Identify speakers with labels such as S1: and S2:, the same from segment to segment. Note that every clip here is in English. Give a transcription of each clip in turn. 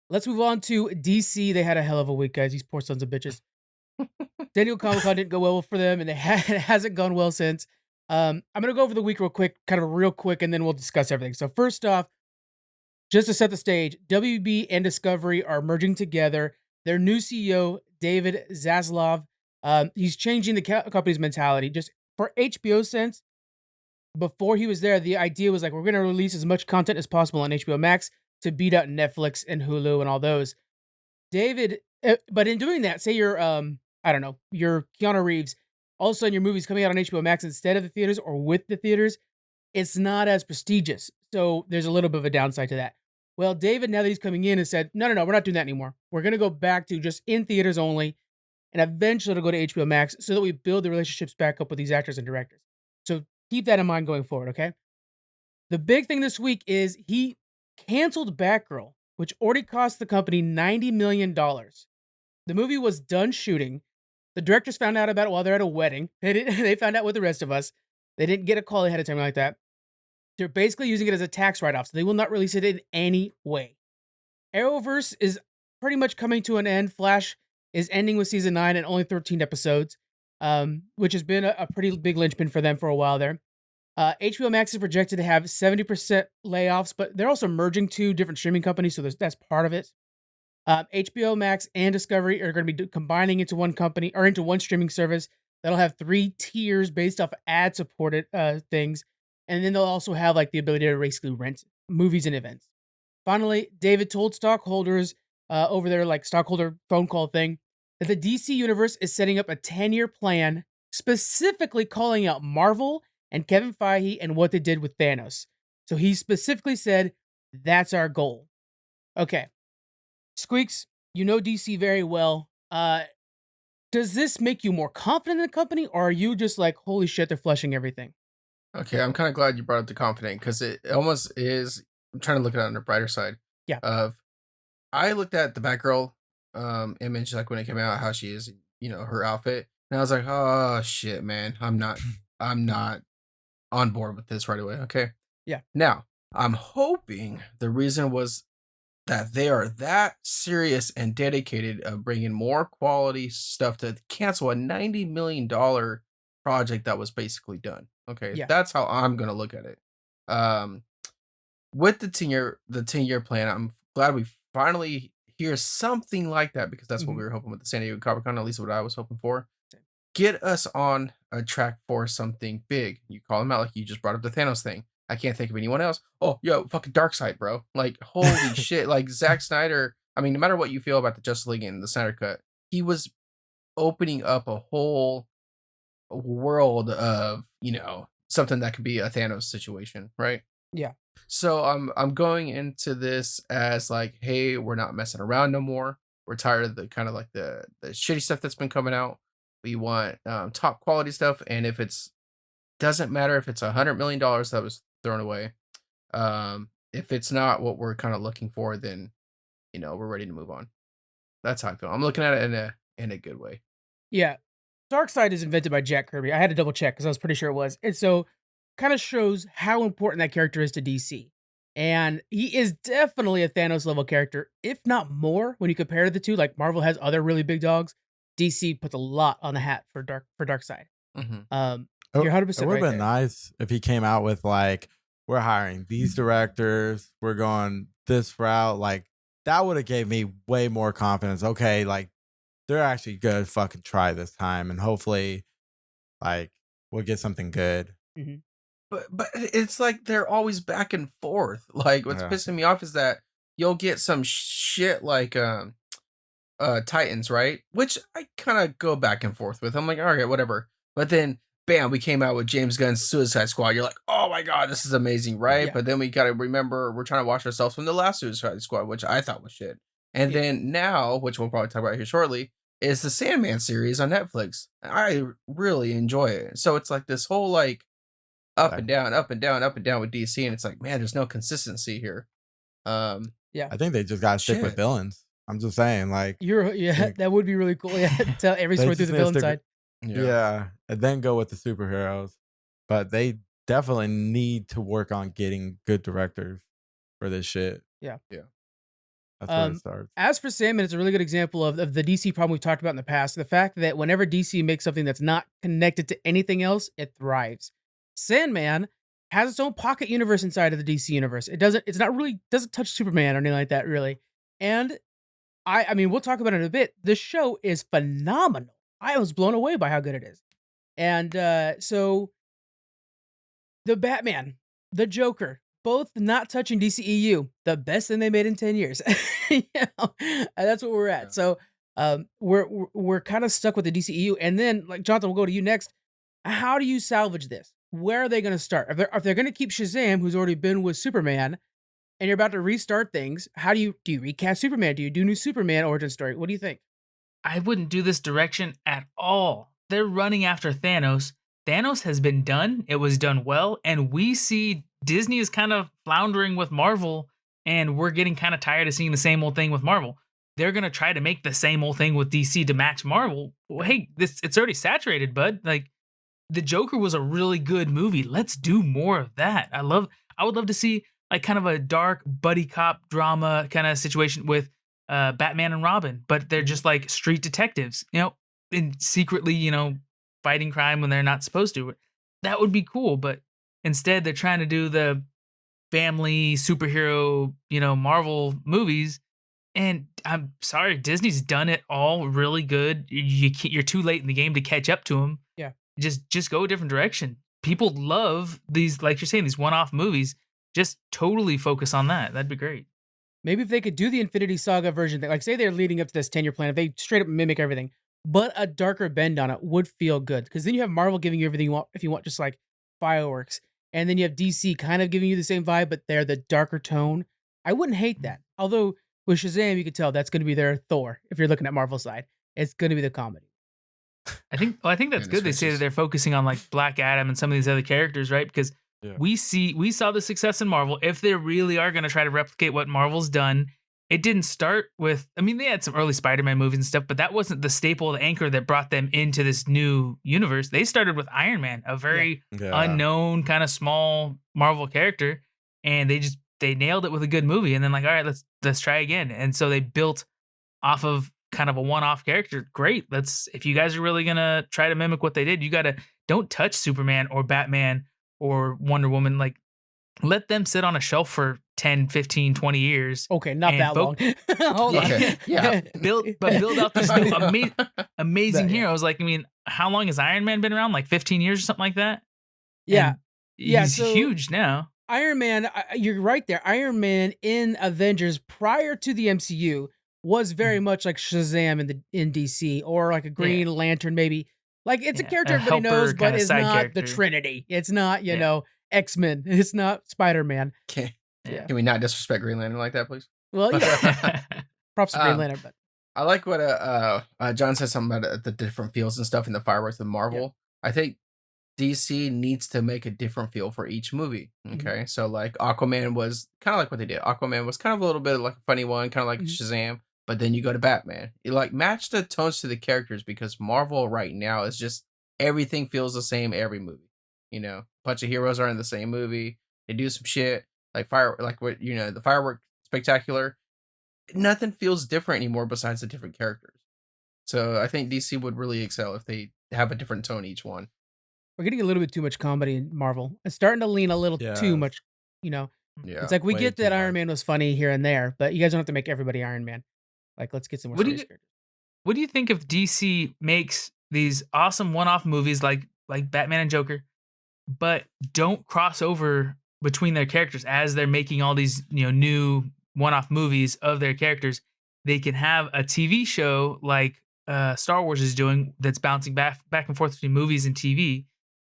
S1: Let's move on to DC. They had a hell of a week, guys. These poor sons of bitches. San Diego Comic Con didn't go well for them, and it hasn't gone well since. I'm gonna go over the week real quick, kind of real quick, and then we'll discuss everything. So first off, just to set the stage, WB and Discovery are merging together. Their new CEO, David Zaslav, he's changing the company's mentality. Just for HBO sense, before he was there, the idea was like we're going to release as much content as possible on HBO Max to beat out Netflix and Hulu and all those. David, but in doing that, say you're I don't know, you're Keanu Reeves, all of a sudden your movie's coming out on HBO Max instead of the theaters or with the theaters, it's not as prestigious. So there's a little bit of a downside to that. Well, David, now that he's coming in, has said, no, we're not doing that anymore. We're going to go back to just in theaters only, and eventually it'll go to HBO Max so that we build the relationships back up with these actors and directors. So keep that in mind going forward, okay? The big thing this week is he canceled Batgirl, which already cost the company $90 million. The movie was done shooting. The directors found out about it while they're at a wedding. They found out with the rest of us. They didn't get a call ahead of time like that. They're basically using it as a tax write-off, so they will not release it in any way. Arrowverse is pretty much coming to an end. Flash is ending with season 9 and only 13 episodes, which has been a pretty big linchpin for them for a while there. HBO Max is projected to have 70% layoffs, but they're also merging two different streaming companies, so that's part of it. HBO Max and Discovery are going to be combining into one company or into one streaming service that'll have 3 tiers based off ad-supported things, and then they'll also have like the ability to basically rent movies and events. Finally, David told stockholders over their like stockholder phone call thing that the DC universe is setting up a 10-year plan, specifically calling out Marvel and Kevin Feige and what they did with Thanos. So he specifically said, "That's our goal." Okay, Squeaks, you know DC very well. Does this make you more confident in the company, or are you just like, "Holy shit, they're flushing everything"?
S2: Okay, I'm kind of glad you brought up the confident because it almost is. I'm trying to look at it on the brighter side
S1: Yeah,
S2: of. I looked at the Batgirl image like when it came out, how she is, her outfit, and I was like, oh shit, man, I'm not on board with this right away. Okay,
S1: yeah,
S2: now I'm hoping the reason was that they are that serious and dedicated of bringing more quality stuff to cancel a $90 million project that was basically done. Okay,
S1: yeah.
S2: that's how I'm gonna look at it. Um, with the 10-year plan, I'm glad we finally hear something like that because that's what
S1: Mhm.
S2: we were hoping with the San Diego Comic Con, at least what I was hoping for. Get us on a track for something big. You call them out like you just brought up the Thanos thing. I can't think of anyone else. Oh, yo, fucking Darkseid, bro. Like, holy shit. Like Zack Snyder, I mean, no matter what you feel about the Justice League and the Snyder Cut, he was opening up a whole world of, something that could be a Thanos situation, right?
S1: Yeah,
S2: So I'm going into this as like, hey, we're not messing around no more. We're tired of the kind of like the shitty stuff that's been coming out. We want top quality stuff, and if it's doesn't matter if it's $100 million that was thrown away. If it's not what we're kind of looking for, then we're ready to move on. That's how I feel. I'm looking at it in a good way.
S1: yeah. Darkseid is invented by Jack Kirby. I had to double check because I was pretty sure it was. And so kind of shows how important that character is to DC. And he is definitely a Thanos level character, if not more, when you compare the two. Like Marvel has other really big dogs. DC puts a lot on the hat for Darkseid.
S2: Hmm.
S1: You're
S3: It
S1: 100%
S3: would have
S1: right
S3: been
S1: there.
S3: nice if he came out with like, we're hiring these directors, we're going this route. Like that would have gave me way more confidence. Okay, like they're actually gonna fucking try this time, and hopefully, like we'll get something good.
S1: Mhm.
S2: But it's like they're always back and forth. Like what's
S3: Yeah.
S2: pissing me off is that you'll get some shit like Titans, right? Which I kind of go back and forth with. I'm like, all right, whatever. But then, bam, we came out with James Gunn's Suicide Squad. You're like, oh my god, this is amazing, right?
S1: Yeah.
S2: But then we gotta remember we're trying to wash ourselves from the last Suicide Squad, which I thought was shit. And
S1: Yeah.
S2: then now, which we'll probably talk about here shortly, is the Sandman series on Netflix. I really enjoy it. So it's like this whole like up and
S3: I,
S2: down, up and down, up and down with DC, and it's like, man, there's no consistency here. Um,
S1: Yeah.
S3: I think they just gotta stick with
S2: shit.
S3: villains. I'm just saying, like,
S1: Yeah,
S3: think
S1: that would be really cool. Yeah. Tell every
S3: they
S1: story through
S3: just
S1: the
S3: need to
S1: villain
S3: stick with,
S1: side.
S2: Yeah.
S3: yeah, and then go with the superheroes. But they definitely need to work on getting good directors for this shit.
S1: Yeah.
S2: Yeah.
S3: That's where it
S1: Um,
S3: starts.
S1: as for Sandman, it's a really good example of the DC problem we've talked about in the past. The fact that whenever DC makes something that's not connected to anything else, it thrives. Sandman has its own pocket universe inside of the DC universe. It's not really doesn't touch Superman or anything like that, really. And I mean, we'll talk about it in a bit. The show is phenomenal. I was blown away by how good it is. And so the Batman, the Joker, both not touching DCEU, the best thing they made in 10 years. You know, and that's what we're
S2: Yeah.
S1: at. So we're kind of stuck with the DCEU. And then, like Jonathan, we'll go to you next. How do you salvage this? Where are they going to start? If they're going to keep Shazam, who's already been with Superman, and you're about to restart things, how do you recast Superman? Do you do new Superman origin story? What do you think?
S4: I wouldn't do this direction at all. They're running after Thanos. Thanos has been done. It was done well. And we see Disney is kind of floundering with Marvel. And we're getting kind of tired of seeing the same old thing with Marvel. They're going to try to make the same old thing with DC to match Marvel. Well, hey, it's already saturated, bud. Like, the Joker was a really good movie. Let's do more of that. I would love to see like kind of a dark buddy cop drama kind of situation with Batman and Robin, but they're just like street detectives, and secretly, fighting crime when they're not supposed to. That would be cool, but instead they're trying to do the family superhero, Marvel movies. And I'm sorry, Disney's done it all really good. You're too late in the game to catch up to them.
S1: Yeah.
S4: Just go a different direction. People love these, like you're saying, these one-off movies. Just totally focus on that. That'd be great.
S1: Maybe if they could do the Infinity Saga version, like say they're leading up to this 10-year plan, if they straight up mimic everything, but a darker bend on it would feel good. Because then you have Marvel giving you everything you want, if you want just like fireworks. And then you have DC kind of giving you the same vibe, but they're the darker tone. I wouldn't hate that. Although with Shazam, you could tell that's going to be their Thor. If you're looking at Marvel side, it's going to be the comedy.
S4: I think that's
S2: And
S4: good. They say that
S2: switches.
S4: they're focusing on like Black Adam and some of these other characters, right? Because
S3: Yeah.
S4: we saw the success in Marvel. If they really are going to try to replicate what Marvel's done, it didn't start with. I mean, they had some early Spider-Man movies and stuff, but that wasn't the staple, the anchor that brought them into this new universe. They started with Iron Man, a very
S3: Yeah.
S4: unknown kind of small Marvel character, and they nailed it with a good movie. And then like, all right, let's try again. And so they built off of kind of a one-off character. Great. If you guys are really gonna try to mimic what they did, don't touch Superman or Batman or Wonder Woman. Like, let them sit on a shelf for 10, 15, 20 years.
S1: Okay, not
S4: And
S1: that long. Hold on.
S2: Okay, yeah.
S4: Build out this new amazing
S1: That- yeah.
S4: heroes. Like, I mean, how long has Iron Man been around? Like 15 years or something like that?
S1: Yeah.
S4: And
S1: Yeah,
S4: he's
S1: so-
S4: huge now.
S1: Iron Man, you're right there. Iron Man in Avengers prior to the MCU was very much like Shazam in DC, or like a Green Lantern, maybe. Like it's a
S4: Yeah,
S1: character
S4: a
S1: everybody knows,
S4: helper
S1: but
S4: kinda
S1: it's
S4: side
S1: not the
S4: character.
S1: Trinity. It's not, you
S4: Yeah.
S1: know, X-Men. It's not Spider-Man.
S2: Can,
S1: Yeah.
S2: can we not disrespect Green Lantern like that, please?
S1: Well, yeah. Props to Green Lantern, but
S2: I like what John said something about the different feels and stuff in the fireworks of Marvel. I think DC needs to make a different feel for each movie. Okay, so like Aquaman was kind of like what they did. Aquaman was kind of a little bit like a funny one, kind of like Shazam. But then you go to Batman. You like match the tones to the characters, because Marvel right now is just everything feels the same every movie. You know, a bunch of heroes are in the same movie. They do some shit like the firework spectacular. Nothing feels different anymore besides the different characters. So I think DC would really excel if they have a different tone each one.
S1: we're getting a little bit too much comedy in Marvel. It's starting to lean a little
S3: Yeah.
S1: too much, you know.
S2: Yeah.
S1: It's like we
S3: way
S1: get
S3: too
S1: that Iron
S3: much.
S1: Man was funny here and there, but you guys don't have to make everybody Iron Man. Like, let's get some more
S4: What do
S1: serious
S4: you-
S1: characters.
S4: What do you think if DC makes these awesome one-off movies like Batman and Joker, but don't cross over between their characters as they're making all these new one-off movies of their characters? They can have a TV show like Star Wars is doing, that's bouncing back and forth between movies and TV,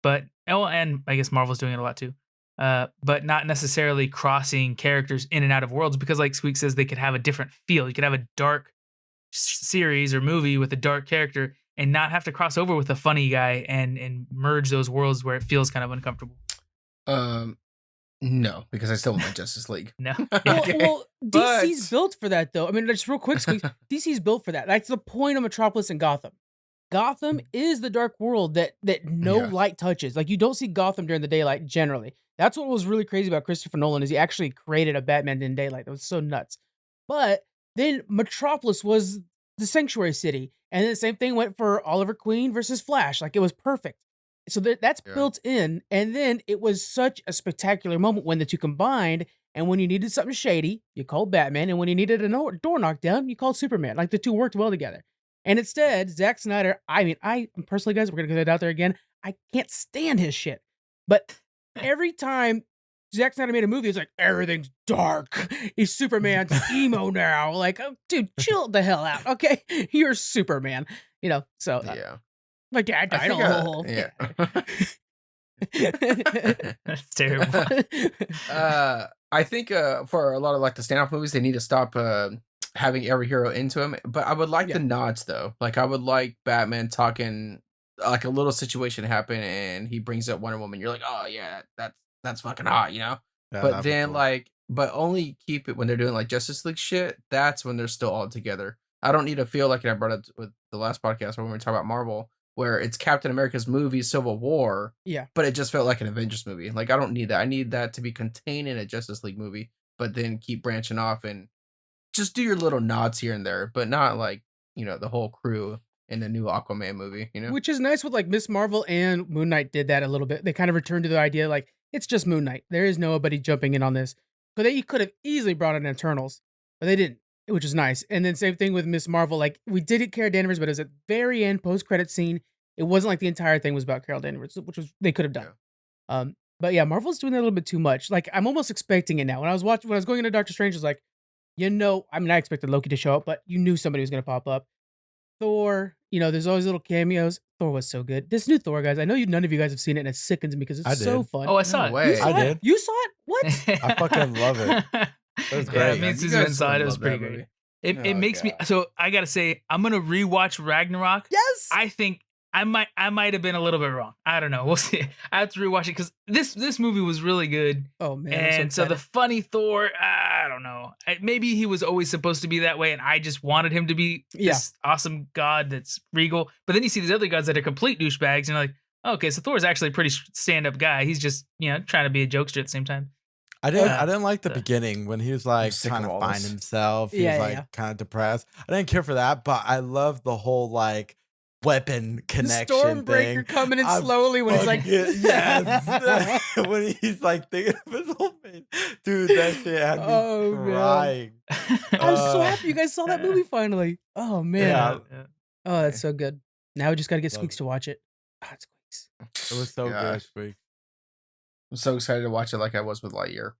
S4: but and I guess Marvel's doing it a lot too. But not necessarily crossing characters in and out of worlds, because like Squeak says, they could have a different feel. You could have a dark series or movie with a dark character and not have to cross over with a funny guy and merge those worlds where it feels kind of uncomfortable.
S2: No, because I still want my Justice League.
S4: No.
S1: Well, DC's
S2: But-
S1: built for that, though. I mean, just real quick, Squeak, DC's built for that. That's the point of Metropolis and Gotham. Gotham is the dark world that no
S2: Yeah.
S1: light touches. Like, you don't see Gotham during the daylight generally. That's what was really crazy about Christopher Nolan, is he actually created a Batman in daylight. That was so nuts. But Then Metropolis was the sanctuary city, and then the same thing went for Oliver Queen versus Flash. Like it was perfect. So that's
S2: Yeah.
S1: built in, and then it was such a spectacular moment when the two combined. And when you needed something shady, you called Batman, and when you needed a door knocked down, you called Superman. Like the two worked well together. And instead, Zack Snyder, I mean, I personally, guys, we're gonna get it out there again. I can't stand his shit. But every time Zack Snyder made a movie, it's like everything's dark. He's Superman's emo now. Like, oh, dude, chill the hell out, okay? You're Superman, So
S2: Yeah.
S1: like, I
S2: I think,
S1: don't.
S4: That's terrible.
S2: I think for a lot of like the standoff movies, they need to stop having every hero into him. But I would like
S1: Yeah.
S2: the nods though. Like I would like Batman talking, like a little situation happen, and he brings up Wonder Woman. You're like, oh yeah, that's fucking hot,
S3: Yeah,
S2: But
S3: that'd be
S2: then
S3: cool.
S2: but only keep it when they're doing like Justice League shit. That's when they're still all together. I don't need to feel like, and I brought it with the last podcast when we were talking about Marvel, where it's Captain America's movie Civil War,
S1: Yeah.
S2: but it just felt like an Avengers movie. Like I don't need that. I need that to be contained in a Justice League movie, but then keep branching off and just do your little nods here and there, but not like, the whole crew in the new Aquaman movie.
S1: Which is nice with like Miss Marvel and Moon Knight did that a little bit. They kind of returned to the idea like it's just Moon Knight. There is nobody jumping in on this. Because they could have easily brought in Eternals, but they didn't, which is nice. And then same thing with Miss Marvel. Like we did get Carol Danvers, but it was at the very end post credit scene. It wasn't like the entire thing was about Carol Danvers, which was they could have done. But yeah, Marvel's doing that a little bit too much. Like I'm almost expecting it now. When I was going into Doctor Strange, I was like, I mean, I expected Loki to show up, but you knew somebody was going to pop up. Thor, there's always little cameos. Thor was so good. This new Thor, guys, I know none of you guys have seen it, and it sickens me because it's
S3: I
S1: so
S3: did.
S1: fun.
S4: Oh, I
S2: No
S4: saw it.
S2: way.
S1: You saw
S3: I
S1: it?
S3: did.
S1: You saw it? What?
S3: I fucking love it. It was
S4: Yeah,
S3: great.
S4: me and
S2: You
S4: Susan went and
S2: guys
S4: saw it. It was
S2: love
S4: pretty
S2: that
S4: great.
S2: movie.
S4: It
S2: Oh,
S4: makes me
S2: God.
S4: so I gotta say I'm gonna rewatch Ragnarok.
S1: Yes.
S4: I think I might have been a little bit wrong. I don't know. We'll see. I have to rewatch it because this movie was really good.
S1: Oh man.
S4: And so the funny Thor, I don't know. Maybe he was always supposed to be that way, and I just wanted him to be this awesome god that's regal. But then you see these other gods that are complete douchebags, and you're like, okay, so Thor's actually a pretty stand-up guy. He's just trying to be a jokester at the same time.
S3: I didn't like the
S4: so-
S3: beginning when he was like
S2: sick
S3: trying
S2: of
S3: to
S2: all
S3: find
S2: this.
S3: himself. He
S1: Yeah,
S3: was
S1: yeah,
S3: like kind of depressed. I didn't care for that, but I love the whole like weapon
S1: the
S3: connection
S1: Stormbreaker
S3: thing.
S1: coming in
S3: I
S1: slowly when he's like,
S3: fucking- yes, when he's like thinking of his whole face, dude, that shit had me
S1: Oh, man.
S3: crying.
S1: I'm so
S3: Uh,
S1: happy you guys saw that movie finally. Oh man.
S3: Yeah.
S1: Oh, that's so good. Now we just got to get
S3: Love
S1: Squeaks
S3: it.
S1: to watch it. Oh, it's Squeaks.
S3: It was so good.
S2: Gosh.
S3: Squeak.
S2: I'm so excited to watch it like I was with Lightyear.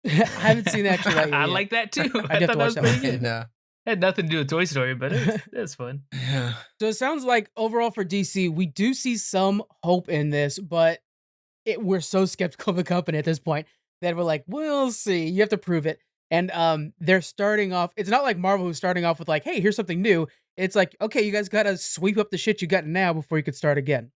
S1: I haven't seen that actually.
S4: I like that too.
S1: I'd have to
S4: thought that
S1: watch
S4: was
S1: that
S4: pretty
S1: one.
S4: good.
S2: And
S4: It had nothing to do with Toy Story, but it was fun.
S2: yeah.
S1: So it sounds like overall for DC, we do see some hope in this, but we're so skeptical of the company at this point that we're like, we'll see. You have to prove it. And they're starting off. It's not like Marvel who's starting off with like, hey, here's something new. It's like, okay, you guys got to sweep up the shit you got now before you could start again.